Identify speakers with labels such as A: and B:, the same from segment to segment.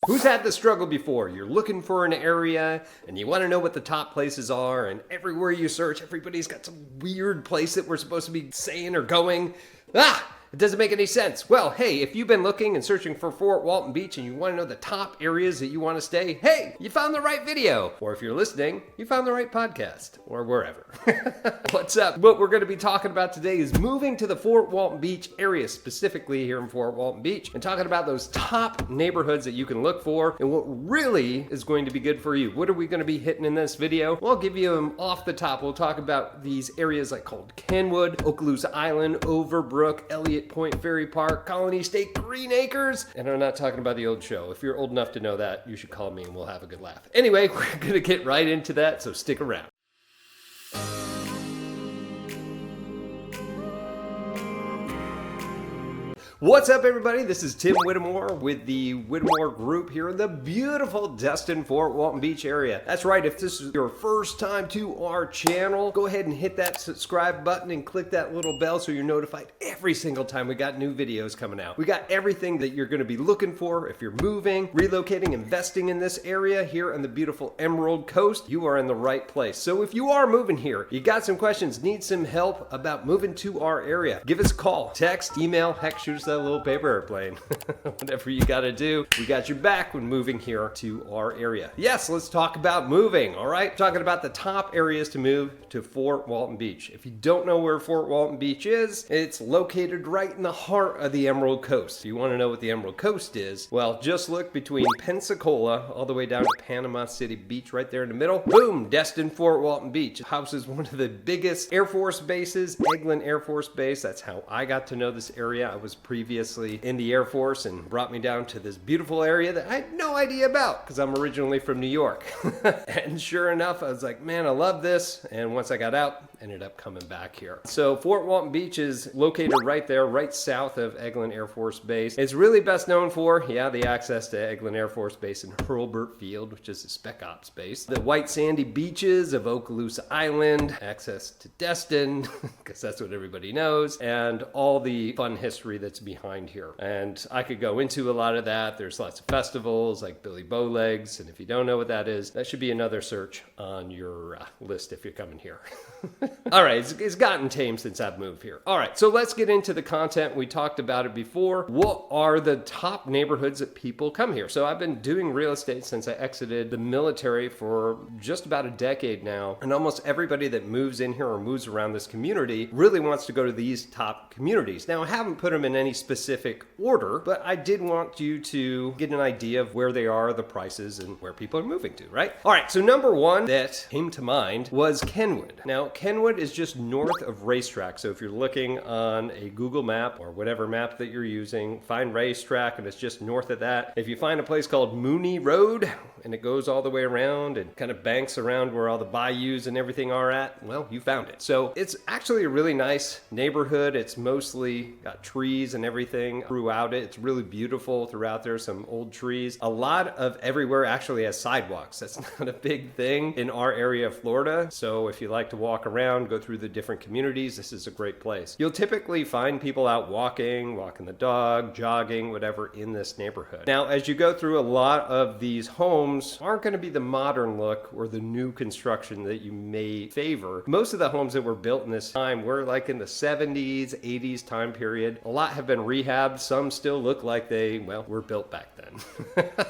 A: Who's had the struggle before? You're looking for an area and you want to know what the top places are, and everywhere you search, everybody's got some weird place that we're supposed to be saying or going. It doesn't make any sense. Well, hey, if you've been looking and searching for Fort Walton Beach and you want to know the top areas that you want to stay, hey, you found the right video. Or if you're listening, you found the right podcast, or wherever. What's up? What we're going to be talking about today is moving to the Fort Walton Beach area, specifically here in Fort Walton Beach, and talking about those top neighborhoods that you can look for and what really is going to be good for you. What are we going to be hitting in this video? Well, I'll give you them off the top. We'll talk about these areas like called Kenwood, Okaloosa Island, Overbrook, Elliott, Point, Ferry Park, Colony State, Green Acres. And I'm not talking about the old show. If you're old enough to know that, you should call me and we'll have a good laugh. Anyway, we're going to get right into that, so stick around. What's up, everybody? This is Tim Whittemore with the Whittemore Group here in the beautiful Destin-Fort Walton Beach area. That's right, if this is your first time to our channel, go ahead and hit that subscribe button and click that little bell so you're notified every single time we got new videos coming out. We got everything that you're going to be looking for if you're moving, relocating, investing in this area here on the beautiful Emerald Coast. You are in the right place. So if you are moving here, you got some questions, need some help about moving to our area, give us a call, text, email, heck, shoot us that little paper airplane. Whatever you got to do, we got your back when moving here to our area. Yes, let's talk about moving, all right? Talking about the top areas to move to Fort Walton Beach. If you don't know where Fort Walton Beach is, it's located right in the heart of the Emerald Coast. If you want to know what the Emerald Coast is, well, just look between Pensacola all the way down to Panama City Beach right there in the middle. Boom, Destin-Fort Walton Beach. It houses one of the biggest Air Force bases, Eglin Air Force Base. That's how I got to know this area. I was previously in the Air Force and brought me down to this beautiful area that I had no idea about because I'm originally from New York. And sure enough, I was like, man, I love this. And once I got out, ended up coming back here. So Fort Walton Beach is located right there, right south of Eglin Air Force Base. It's really best known for, the access to Eglin Air Force Base in Hurlburt Field, which is a spec ops base. The white sandy beaches of Okaloosa Island, access to Destin, because that's what everybody knows, and all the fun history that's behind here. And I could go into a lot of that. There's lots of festivals like Billy Bowlegs, and if you don't know what that is, that should be another search on your list if you're coming here. All right, it's gotten tame since I've moved here. All right, so let's get into the content. We talked about it before. What are the top neighborhoods that people come here? So I've been doing real estate since I exited the military for just about a decade now, and almost everybody that moves in here or moves around this community really wants to go to these top communities. Now, I haven't put them in any specific order, but I did want you to get an idea of where they are, the prices, and where people are moving to, right? All right, so number one that came to mind was Kenwood. Now, Kenwood is just north of Racetrack. So if you're looking on a Google map or whatever map that you're using, find Racetrack and it's just north of that. If you find a place called Mooney Road and it goes all the way around and kind of banks around where all the bayous and everything are at, well, you found it. So it's actually a really nice neighborhood. It's mostly got trees and everything throughout it. It's really beautiful throughout there, some old trees. A lot of everywhere actually has sidewalks. That's not a big thing in our area of Florida. So if you like to walk around, go through the different communities, this is a great place. You'll typically find people out walking the dog, jogging, whatever in this neighborhood. Now, as you go through, a lot of these homes aren't going to be the modern look or the new construction that you may favor. Most of the homes that were built in this time were like in the 70s, 80s time period. A lot have been rehabbed. Some still look like they, were built back then.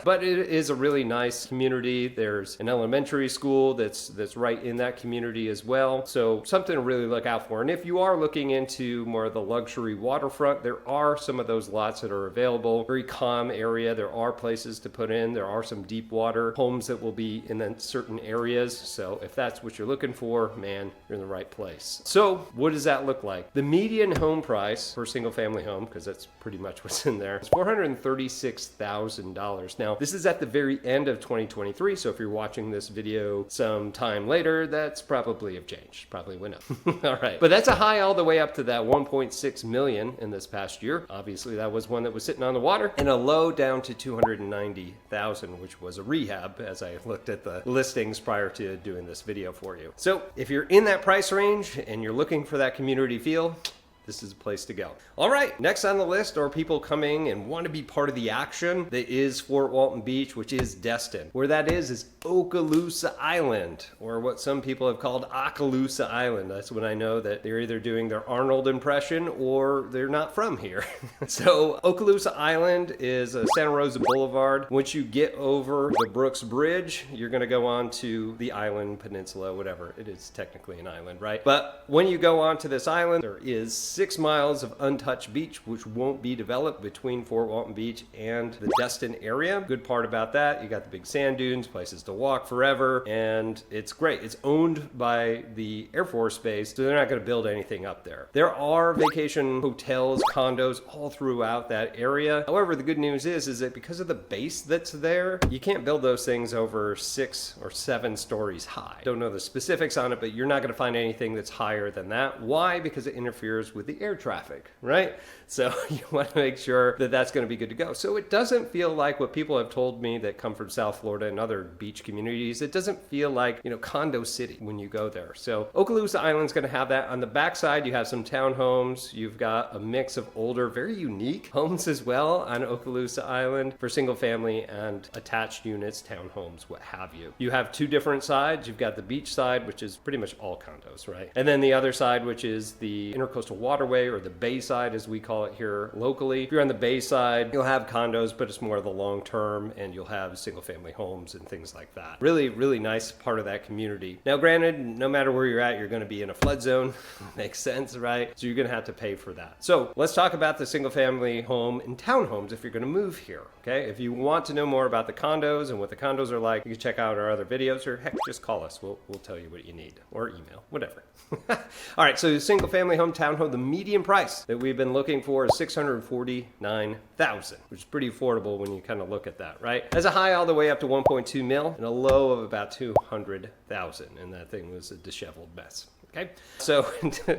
A: But it is a really nice community. There's an elementary school that's right in that community as well. So something to really look out for. And if you are looking into more of the luxury waterfront, there are some of those lots that are available. Very calm area. There are places to put in. There are some deep water homes that will be in certain areas. So if that's what you're looking for, man, you're in the right place. So what does that look like? The median home price for a single family home, because that's pretty much what's in there, is $436,000. Now, this is at the very end of 2023. So if you're watching this video some time later, that's probably have changed. Probably went up. All right. But that's a high all the way up to that 1.6 million in this past year. Obviously, that was one that was sitting on the water, and a low down to 290,000, which was a rehab as I looked at the listings prior to doing this video for you. So if you're in that price range and you're looking for that community feel, this is a place to go. All right, next on the list are people coming and want to be part of the action that is Fort Walton Beach, which is Destin. Where that is Okaloosa Island, or what some people have called Okaloosa Island. That's when I know that they're either doing their Arnold impression or they're not from here. So Okaloosa Island is Santa Rosa Boulevard. Once you get over the Brooks Bridge, you're going to go on to the island, peninsula, whatever. It is technically an island, right? But when you go onto this island, there is 6 miles of untouched beach, which won't be developed between Fort Walton Beach and the Destin area. Good part about that, you got the big sand dunes, places to walk forever, and it's great. It's owned by the Air Force Base, so they're not going to build anything up there. There are vacation hotels, condos all throughout that area. However, the good news is that because of the base that's there, you can't build those things over 6 or 7 stories high. Don't know the specifics on it, but you're not going to find anything that's higher than that. Why? Because it interferes with the air traffic, right? So you want to make sure that that's going to be good to go. So it doesn't feel like what people have told me that come from South Florida and other beach communities. It doesn't feel like, condo city when you go there. So Okaloosa Island's going to have that. On the backside, you have some townhomes. You've got a mix of older, very unique homes as well on Okaloosa Island for single family and attached units, townhomes, what have you. You have 2 different sides. You've got the beach side, which is pretty much all condos, right? And then the other side, which is the intercoastal waterway, or the bay side as we call it here locally. If you're on the bay side, you'll have condos, but it's more of the long term, and you'll have single family homes and things like that. Really, really nice part of that community. Now granted, no matter where you're at, you're going to be in a flood zone. Makes sense, right? So you're going to have to pay for that. So let's talk about the single family home and townhomes if you're going to move here. Okay, if you want to know more about the condos and what the condos are like, you can check out our other videos, or heck, just call us. We'll tell you what you need, or email, whatever. All right, so single family home, townhome, the median price that we've been looking for is $649,000, which is pretty affordable when you kind of look at that, right? Has a high all the way up to 1.2 mil and a low of about 200,000, and that thing was a disheveled mess. Okay, so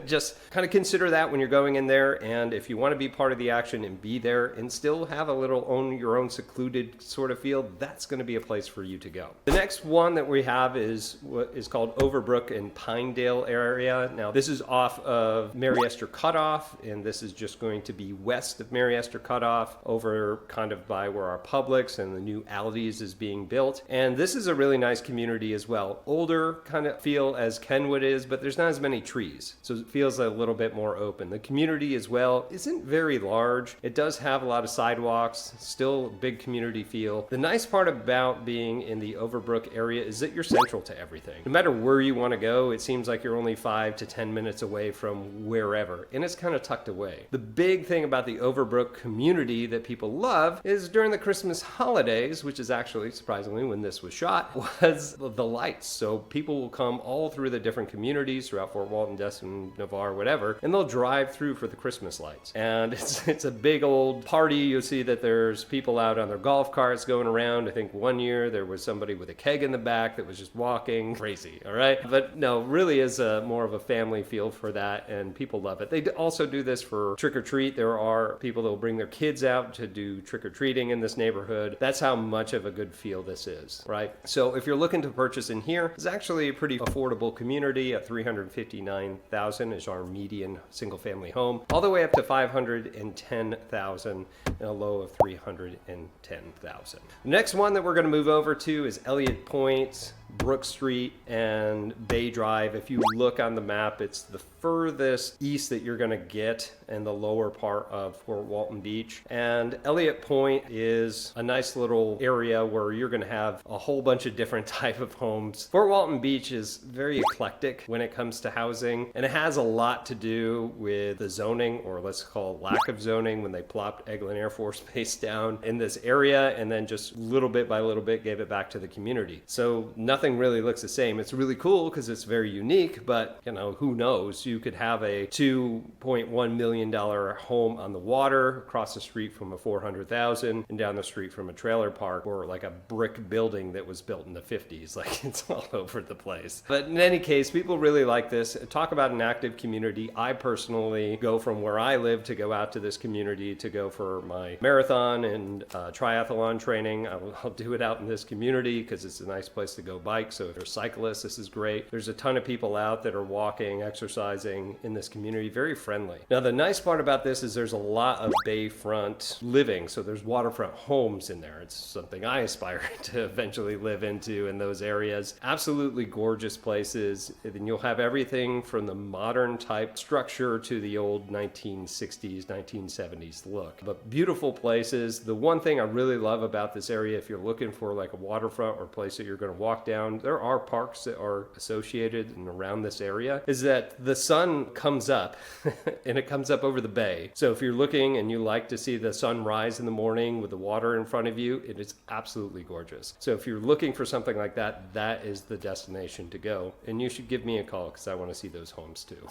A: just kind of consider that when you're going in there, and if you want to be part of the action and be there and still have a little your own secluded sort of feel, that's going to be a place for you to go. The next one that we have is what is called Overbrook and Pinedale area. Now this is off of Mary Esther Cutoff, and this is just going to be west of Mary Esther Cutoff, over kind of by where our Publix and the new Aldi's is being built. And this is a really nice community as well. Older kind of feel as Kenwood is, but there's not as many trees, so it feels a little bit more open. The community as well isn't very large. It does have a lot of sidewalks, still a big community feel. The nice part about being in the Overbrook area is that you're central to everything. No matter where you want to go, it seems like you're only 5 to 10 minutes away from wherever, and it's kind of tucked away. The big thing about the Overbrook community that people love is during the Christmas holidays, which is actually surprisingly when this was shot, was the lights. So people will come all through the different communities throughout Fort Walton, Destin, Navarre, whatever, and they'll drive through for the Christmas lights. And it's a big old party. You'll see that there's people out on their golf carts going around. I think one year there was somebody with a keg in the back that was just walking. Crazy, all right? But no, really is more of a family feel for that, and people love it. They also do this for trick-or-treat. There are people that will bring their kids out to do trick-or-treating in this neighborhood. That's how much of a good feel this is, right? So if you're looking to purchase in here, it's actually a pretty affordable community at $359,000 is our median single family home, all the way up to $510,000 and a low of $310,000. The next one that we're going to move over to is Elliott Point, Brook Street, and Bay Drive. If you look on the map, it's the furthest east that you're going to get in the lower part of Fort Walton Beach. And Elliott Point is a nice little area where you're going to have a whole bunch of different type of homes. Fort Walton Beach is very eclectic when it comes to housing, and it has a lot to do with the zoning, or let's call it lack of zoning, when they plopped Eglin Air Force Base down in this area and then just little bit by little bit gave it back to the community. So nothing really looks the same. It's really cool because it's very unique, but who knows? You could have a $2.1 million home on the water across the street from a $400,000 and down the street from a trailer park, or like a brick building that was built in the 50s. Like, it's all over the place. But in any case, people really like this. Talk about an active community. I personally go from where I live to go out to this community to go for my marathon and triathlon training. I'll do it out in this community because it's a nice place to go bike. So if you're cyclists, this is great. There's a ton of people out that are walking, exercising, socializing in this community, very friendly. Now, the nice part about this is there's a lot of bayfront living, so there's waterfront homes in there. It's something I aspire to eventually live into in those areas. Absolutely gorgeous places. And you'll have everything from the modern type structure to the old 1960s, 1970s look. But beautiful places. The one thing I really love about this area, if you're looking for like a waterfront or a place that you're going to walk down, there are parks that are associated and around this area, is that the sun comes up and it comes up over the bay. So if you're looking and you like to see the sun rise in the morning with the water in front of you, it is absolutely gorgeous. So if you're looking for something like that, that is the destination to go. And you should give me a call because I want to see those homes too.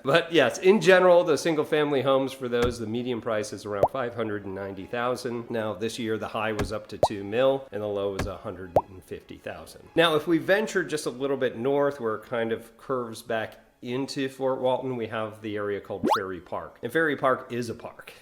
A: But yes, in general, the single family homes for those, the median price is around $590,000. Now this year the high was up to $2 million and the low was $150,000. Now if we venture just a little bit north where it kind of curves back into Fort Walton, we have the area called Ferry Park. And Ferry Park is a park.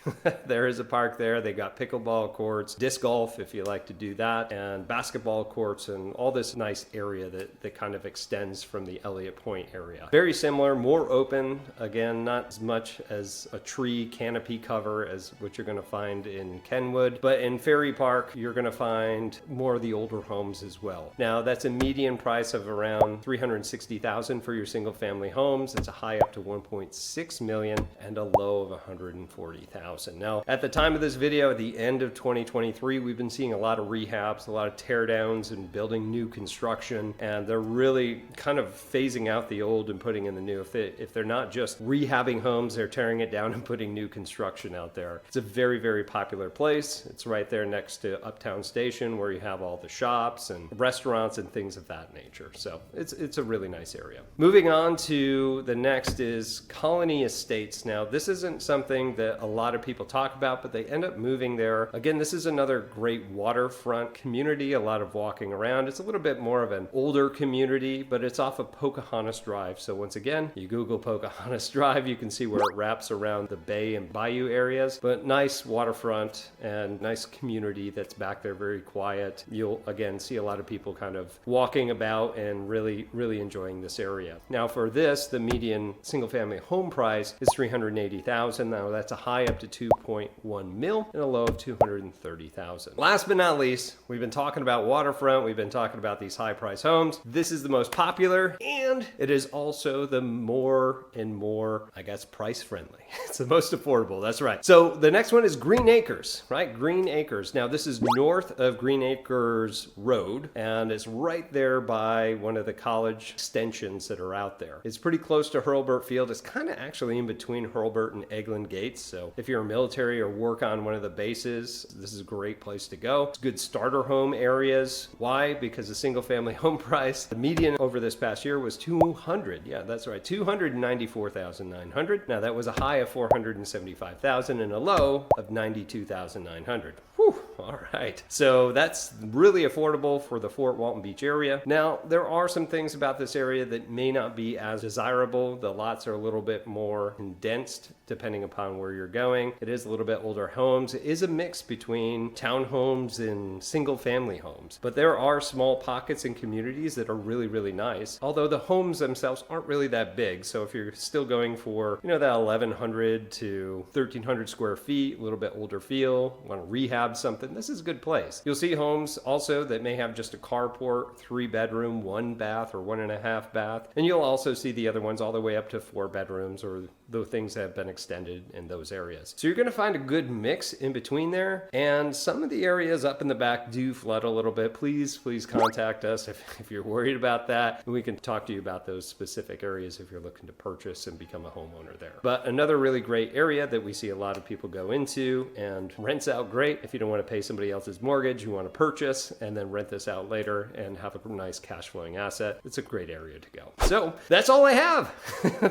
A: There is a park there. They got pickleball courts, disc golf if you like to do that, and basketball courts, and all this nice area that kind of extends from the Elliott Point area. Very similar, more open. Again, not as much as a tree canopy cover as what you're going to find in Kenwood, but in Ferry Park, you're going to find more of the older homes as well. Now, that's a median price of around $360,000 for your single family home. It's a high up to 1.6 million and a low of 140,000. Now, at the time of this video, at the end of 2023, we've been seeing a lot of rehabs, a lot of teardowns and building new construction, and they're really kind of phasing out the old and putting in the new. If they're not just rehabbing homes, they're tearing it down and putting new construction out there. It's a very, very popular place. It's right there next to Uptown Station where you have all the shops and restaurants and things of that nature. So it's a really nice area. Moving on to the next is Colony Estates. Now, this isn't something that a lot of people talk about, but they end up moving there. Again, this is another great waterfront community, a lot of walking around. It's a little bit more of an older community, but it's off of Pocahontas Drive. So once again, you Google Pocahontas Drive, you can see where it wraps around the bay and bayou areas, but nice waterfront and nice community that's back there, very quiet. You'll again see a lot of people kind of walking about and really, really enjoying this area. Now for this, the median single family home price is $380,000. Now that's a high up to $2.1 million and a low of $230,000. Last but not least, we've been talking about waterfront. We've been talking about these high price homes. This is the most popular and it is also the more and more, I guess, price friendly. It's the most affordable. That's right. So the next one is Green Acres, right? Green Acres. Now this is north of Green Acres Road and it's right there by one of the college extensions that are out there. It's pretty close to Hurlburt Field. It's kind of actually in between Hurlburt and Eglin Gates. So if you're a military or work on one of the bases, this is a great place to go. It's good starter home areas. Why? Because the single family home price, the median over this past year was 200. Yeah, that's right. 294,900. Now that was a high of 475,000 and a low of 92,900. Whew, all right. So that's really affordable for the Fort Walton Beach area. Now, there are some things about this area that may not be as desirable. The lots are a little bit more condensed depending upon where you're going. It is a little bit older homes. It is a mix between townhomes and single family homes. But there are small pockets and communities that are really, really nice. Although the homes themselves aren't really that big. So if you're still going for, that 1,100 to 1,300 square feet, a little bit older feel, want to rehab something, this is a good place. You'll see homes also that may have just a carport, 3-bedroom, 1 bath or 1.5 bath. And you'll also see the other ones all the way up to 4 bedrooms or the things that have been extended in those areas. So you're going to find a good mix in between there. And some of the areas up in the back do flood a little bit. Please contact us if you're worried about that. And we can talk to you about those specific areas if you're looking to purchase and become a homeowner there. But another really great area that we see a lot of people go into and rents out great. If you don't want to pay somebody else's mortgage, you want to purchase and then rent this out later and have a nice cash flowing asset. It's a great area to go. So that's all I have.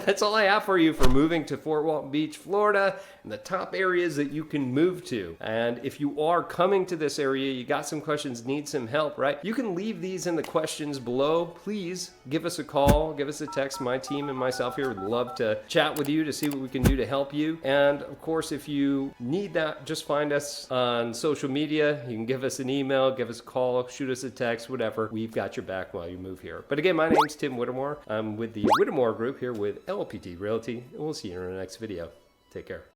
A: That's all I have for you for moving to Fort Walton Beach, Florida, and the top areas that you can move to. And if you are coming to this area, you got some questions, need some help, right? You can leave these in the questions below. Please give us a call, give us a text. My team and myself here would love to chat with you to see what we can do to help you. And of course, if you need that, just find us on social media. You can give us an email, give us a call, shoot us a text, whatever. We've got your back while you move here. But again, my name's Tim Whittemore. I'm with the Whittemore Group here with LPT Realty, and we'll see you in our next video. Take care.